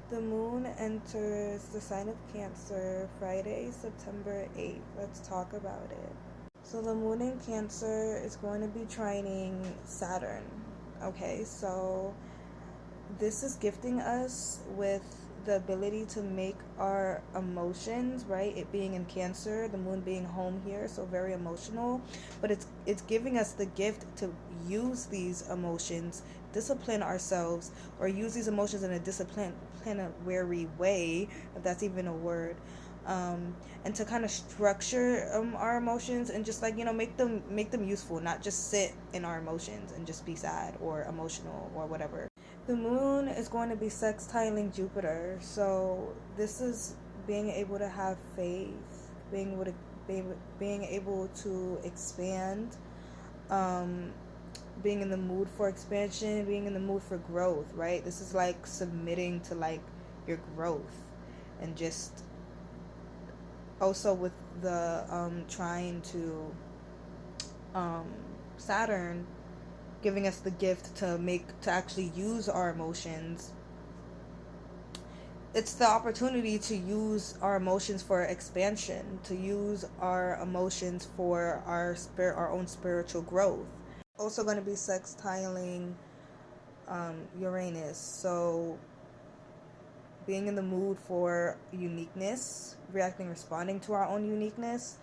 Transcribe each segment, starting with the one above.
The moon enters the sign of Cancer Friday, September 8th. Let's talk about it. So, the moon in Cancer is going to be trining Saturn. Okay, so this is gifting us with the ability to make our emotions, right, it being in Cancer, the moon being home here, so very emotional, but it's giving us the gift to use these emotions, discipline ourselves, or use these emotions in a disciplinary way, if that's even a word, and to kind of structure our emotions, and just, like, make them useful, not just sit in our emotions and just be sad or emotional or whatever. The moon is going to be sextiling Jupiter, so this is being able to have faith, being able to expand, um, being in the mood for expansion, being in the mood for growth, right? This is like submitting to, like, your growth, and just also with the trying to um, Saturn, giving us the gift to actually use our emotions. It's the opportunity to use our emotions for expansion, to use our emotions for our own spiritual growth. Also going to be sextiling Uranus, so being in the mood for uniqueness, responding to our own uniqueness,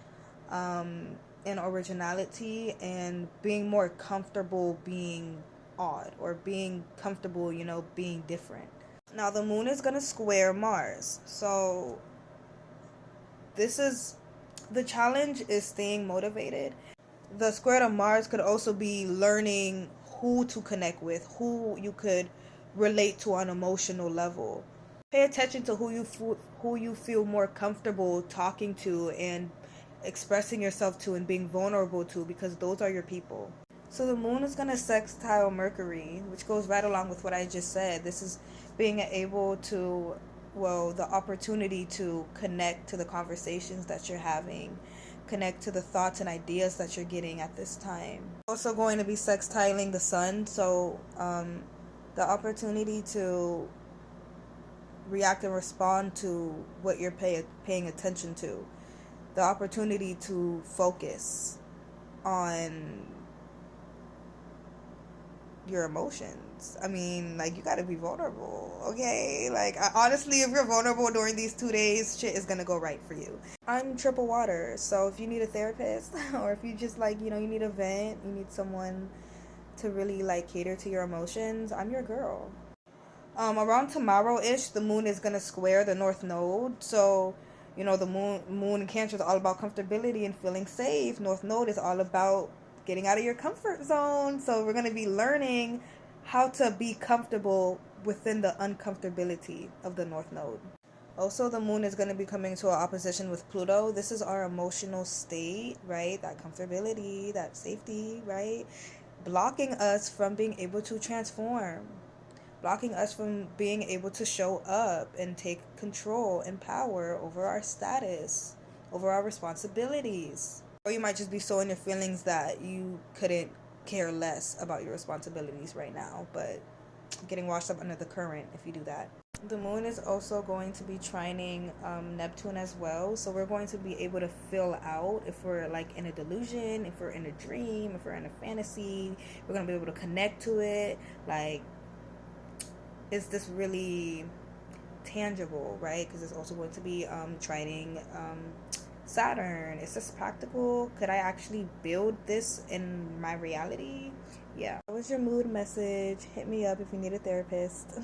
um, and originality, and being more comfortable being odd, or being comfortable, being different. Now, the moon is going to square Mars. So, this is the challenge is staying motivated. The square to Mars could also be learning who to connect with, who you could relate to on an emotional level. Pay attention to who you feel more comfortable talking to and expressing yourself to and being vulnerable to, because those are your people. So the moon is going to sextile Mercury, which goes right along with what I just said. This is being able to, well, the opportunity to connect to the conversations that you're having, connect to the thoughts and ideas that you're getting at this time. Also going to be sextiling the sun, so the opportunity to react and respond to what you're paying attention to, the opportunity to focus on your emotions. I mean, like, you gotta be vulnerable, okay? Like, honestly, if you're vulnerable during these 2 days, shit is gonna go right for you. I'm triple water, so if you need a therapist, or if you just, like, you need a vent, you need someone to really, like, cater to your emotions, I'm your girl. Around tomorrow-ish, the moon is gonna square the North Node, so the moon in Cancer is all about comfortability and feeling safe. North Node is all about getting out of your comfort zone. So we're gonna be learning how to be comfortable within the uncomfortability of the North Node. Also, the moon is going to be coming to an opposition with Pluto. This is our emotional state, right? That comfortability, that safety, right? Blocking us from being able to transform, blocking us from being able to show up and take control and power over our status, over our responsibilities. Or you might just be so in your feelings that you couldn't care less about your responsibilities right now, but getting washed up under the current if you do that. The moon is also going to be trining Neptune as well, so we're going to be able to fill out if we're, like, in a delusion, if we're in a dream, if we're in a fantasy. We're going to be able to connect to it, like, is this really tangible, right? Because it's also going to be trining Saturn. Is this practical? Could I actually build this in my reality? Yeah. That was your mood message. Hit me up if you need a therapist.